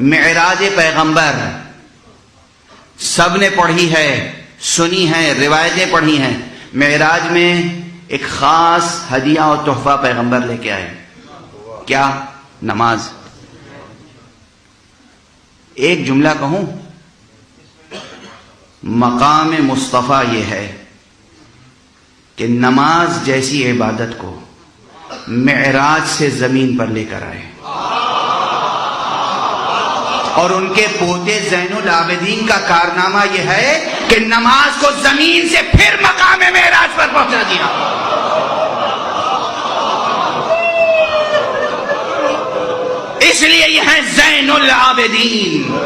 معراج پیغمبر سب نے پڑھی ہے، سنی ہے، روایتیں پڑھی ہیں. معراج میں ایک خاص ہدیہ اور تحفہ پیغمبر لے کے آئے. کیا؟ نماز. ایک جملہ کہوں، مقام مصطفیٰ یہ ہے کہ نماز جیسی عبادت کو معراج سے زمین پر لے کر آئے، اور ان کے پوتے زین العابدین کا کارنامہ یہ ہے کہ نماز کو زمین سے پھر مقام معراج پر پہنچا دیا. اس لیے یہ ہے زین العابدین.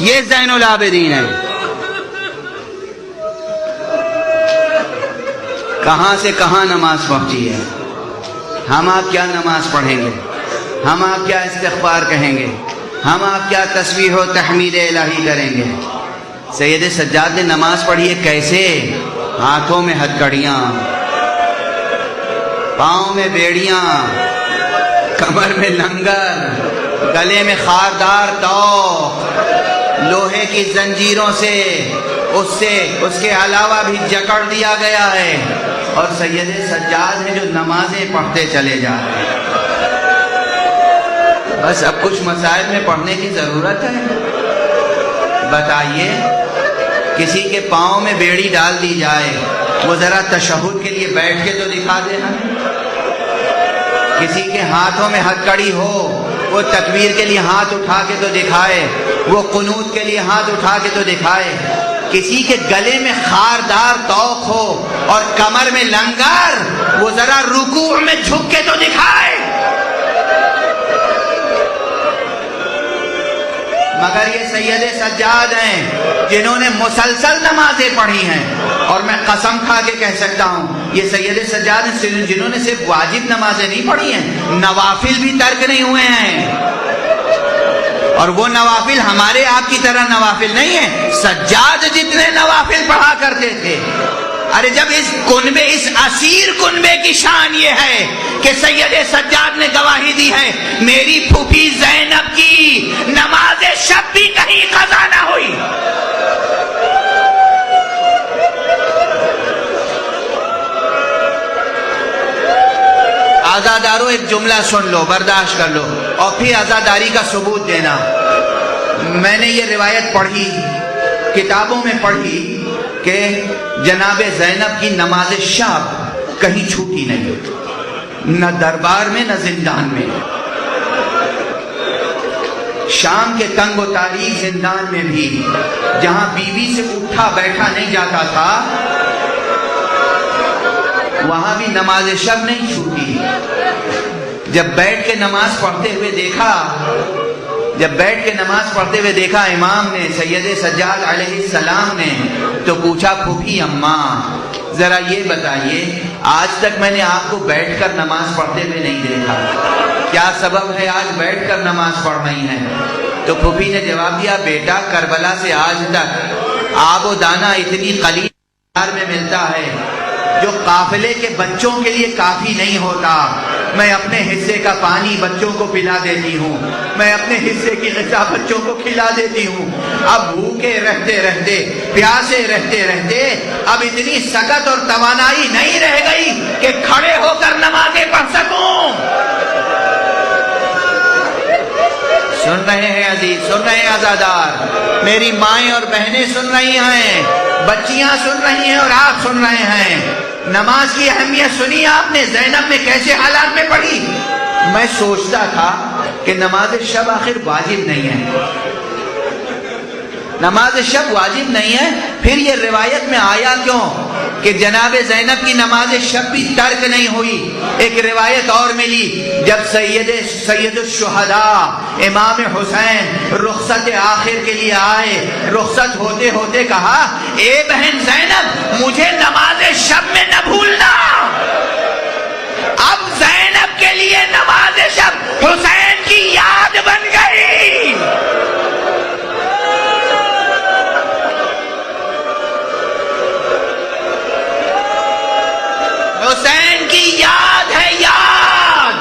یہ زین العابدین ہے. کہاں سے کہاں نماز پہنچی ہے. ہم آپ کیا نماز پڑھیں گے، ہم آپ کیا استغفار کہیں گے، ہم آپ کیا تسبیح و تحمید الہی کریں گے. سید سجاد نے نماز پڑھی ہے کیسے؟ ہاتھوں میں ہتھکڑیاں، پاؤں میں بیڑیاں، کمر میں لنگر، گلے میں خاردار توق، لوہے کی زنجیروں سے اس کے علاوہ بھی جکڑ دیا گیا ہے. اور سید سجاد ہیں جو نمازیں پڑھتے چلے جا رہے ہیں. بس اب کچھ مسائل میں پڑھنے کی ضرورت ہے. بتائیے، کسی کے پاؤں میں بیڑی ڈال دی جائے، وہ ذرا تشہد کے لیے بیٹھ کے تو دکھا دینا. کسی کے ہاتھوں میں ہتھکڑی ہو، وہ تکبیر کے لیے ہاتھ اٹھا کے تو دکھائے، وہ قنوت کے لیے ہاتھ اٹھا کے تو دکھائے. کسی کے گلے میں خاردار توق ہو اور کمر میں لنگر، وہ ذرا رکوع میں جھک کے تو دکھائے. مگر یہ سید سجاد ہیں جنہوں نے مسلسل نمازیں پڑھی ہیں. اور میں قسم کھا کے کہہ سکتا ہوں، یہ سید سجاد ہیں جنہوں نے صرف واجب نمازیں نہیں پڑھی ہیں، نوافل بھی ترک نہیں ہوئے ہیں. اور وہ نوافل ہمارے آپ کی طرح نوافل نہیں ہیں. سجاد جتنے نوافل پڑھا کرتے تھے. ارے جب اس اسیر کنبے کی شان یہ ہے کہ سید سجاد نے گواہی دی ہے، میری پھوپھی زینب کی نماز شب بھی کہیں قضا نہ ہوئی. آزادارو ایک جملہ سن لو، برداشت کر لو، اور پھر آزاداری کا ثبوت دینا. میں نے یہ روایت پڑھی، کتابوں میں پڑھی کہ جناب زینب کی نماز شب کہیں چھوٹی نہیں، نہ دربار میں نہ زندان میں. شام کے تنگ و تاریک زندان میں بھی جہاں بیوی سے اٹھا بیٹھا نہیں جاتا تھا، وہاں بھی نماز شب نہیں چھوٹی. جب بیٹھ کے نماز پڑھتے ہوئے دیکھا امام نے، سید سجاد علیہ السلام نے، تو پوچھا پھوپھی اماں ذرا یہ بتائیے، آج تک میں نے آپ کو بیٹھ کر نماز پڑھتے ہوئے نہیں دیکھا، کیا سبب ہے آج بیٹھ کر نماز پڑھ رہی ہیں؟ تو پھوپھی نے جواب دیا، بیٹا کربلا سے آج تک آب و دانہ اتنی قلیل میں ملتا ہے جو قافلے کے بچوں کے لیے کافی نہیں ہوتا. میں اپنے حصے کا پانی بچوں کو پلا دیتی ہوں، میں اپنے حصے کی غذا بچوں کو کھلا دیتی ہوں. اب بھوکے رہتے رہتے، پیاسے رہتے رہتے اب اتنی سکت اور توانائی نہیں رہ گئی کہ کھڑے ہو کر نمازیں پڑھ سکوں. سن رہے ہیں عزیز، سن رہے ہیں عزادار، میری مائیں اور بہنیں سن رہی ہیں، بچیاں سن رہی ہیں اور آپ سن رہے ہیں. نماز کی اہمیت سنی آپ نے، زینب نے کیسے حالات میں پڑھی. میں سوچتا تھا کہ نماز شب آخر واجب نہیں ہے، نماز شب واجب نہیں ہے، پھر یہ روایت میں آیا کیوں کہ جناب زینب کی نماز شب بھی ترک نہیں ہوئی. ایک روایت اور ملی، جب سید الشہداء امام حسین رخصت آخر کے لیے آئے، رخصت ہوتے ہوتے کہا، اے بہن زینب مجھے نماز شب میں نہ بھولنا. اب زینب کے لیے نماز شب حسین کی یاد بن گئی. حسین کی یاد ہے، یاد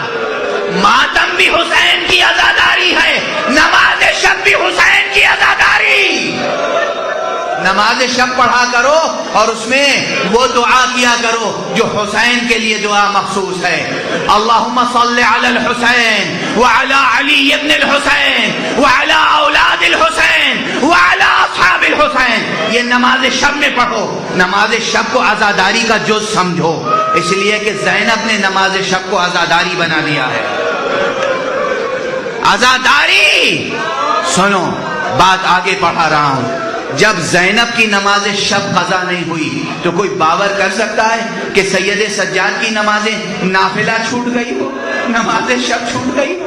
ماتم شب بھی حسین کی عزاداری ہے، نماز شب بھی حسین کی عزاداری۔ نماز شب پڑھا کرو اور اس میں وہ دعا کیا کرو جو حسین کے لیے دعا مخصوص ہے۔ اللہم صل علی الحسین وعلی علی ابن الحسین وعلی اولاد الحسین وعلی اصحاب الحسین، یہ نماز شب میں پڑھو۔ نماز شب کو عزاداری کا جز سمجھو، اس لیے کہ زینب نے نماز شب کو عزاداری بنا دیا ہے۔ عزاداری، سنو بات آگے پڑھا رہا ہوں۔ جب زینب کی نماز شب قضا نہیں ہوئی تو کوئی باور کر سکتا ہے کہ سید سجاد کی نمازیں نافلہ چھوٹ گئی ہو، نماز شب چھوٹ گئی؟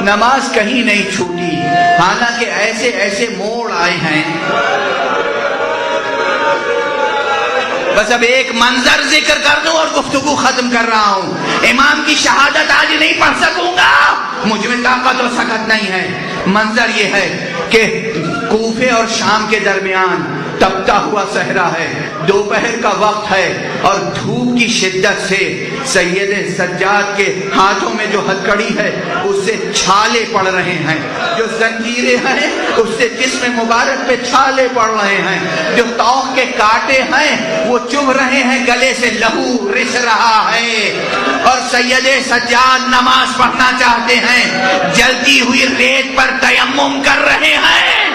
نماز کہیں نہیں چھوٹی، حالانکہ ایسے ایسے موڑ آئے ہیں۔ بس اب ایک منظر ذکر کر دوں اور گفتگو ختم کر رہا ہوں۔ امام کی شہادت آج نہیں پڑھ سکوں گا، مجھ میں طاقت و سکت نہیں ہے۔ منظر یہ ہے کہ کوفے اور شام کے درمیان تپتا ہوا صحرا ہے، دوپہر کا وقت ہے اور دھوپ کی شدت سے سید سجاد کے ہاتھوں میں جو ہتھکڑی ہے اس سے چھالے پڑ رہے ہیں، جو زنجیریں ہیں اس سے جسم مبارک پہ چھالے پڑ رہے ہیں، جو توق کے کانٹے ہیں وہ چبھ رہے ہیں، گلے سے لہو رس رہا ہے، اور سید سجاد نماز پڑھنا چاہتے ہیں، جلتی ہوئی ریت پر تیمم کر رہے ہیں۔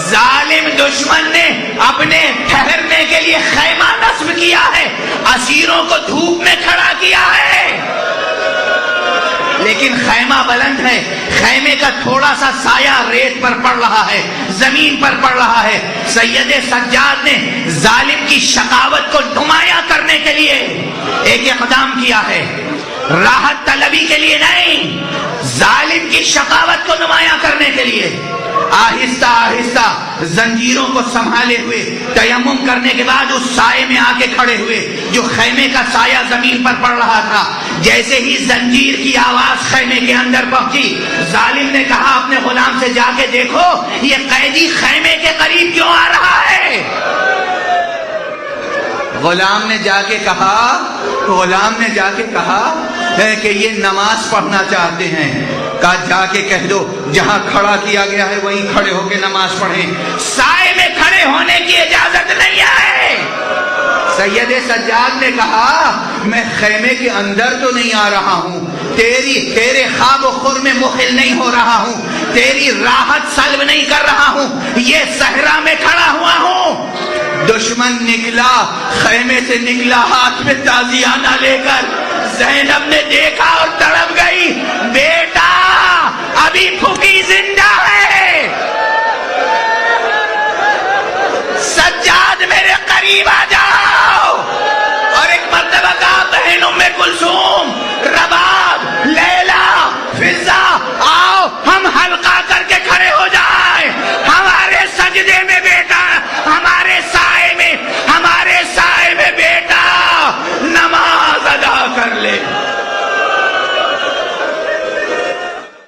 ظالم دشمن نے اپنے ٹھہرنے کے لیے خیمہ نصب کیا ہے، اسیروں کو دھوپ میں کھڑا کیا ہے، لیکن خیمہ بلند ہے، خیمے کا تھوڑا سا سایہ ریت پر پڑ رہا ہے، زمین پر پڑ رہا ہے۔ سید سجاد نے ظالم کی شقاوت کو نمایاں کرنے کے لیے ایک اقدام کیا ہے، راحت طلبی کے لیے نہیں، ظالم کی شقاوت کو نمایاں کرنے کے لیے آہستہ آہستہ زنجیروں کو سنبھالے ہوئے تیمم کرنے کے بعد اس سائے میں آ کے کھڑے ہوئے جو خیمے کا سایہ زمین پر پڑ رہا تھا۔ جیسے ہی زنجیر کی آواز خیمے کے اندر پہنچی، ظالم نے کہا اپنے غلام سے جا کے دیکھو یہ قیدی خیمے کے قریب کیوں آ رہا ہے۔ غلام نے جا کے کہا کہ یہ نماز پڑھنا چاہتے ہیں۔ کہا جا کے کہہ دو جہاں کھڑا کیا گیا ہے وہیں کھڑے ہو کے نماز پڑھیں، سائے میں کھڑے ہونے کی اجازت نہیں ہے۔ سید سجاد نے کہا میں خیمے کے اندر تو نہیں آ رہا ہوں، تیرے خواب و خور میں مخل نہیں ہو رہا ہوں، تیری راحت سلب نہیں کر رہا ہوں، یہ صحرا میں کھڑا ہوا ہوں۔ دشمن نکلا، خیمے سے نکلا ہاتھ میں تازیانہ لے کر، زینب نے دیکھا اور تڑپ گئی، بیٹا ابھی پھوپھی زندہ ہے، سجاد میرے قریب آ جا۔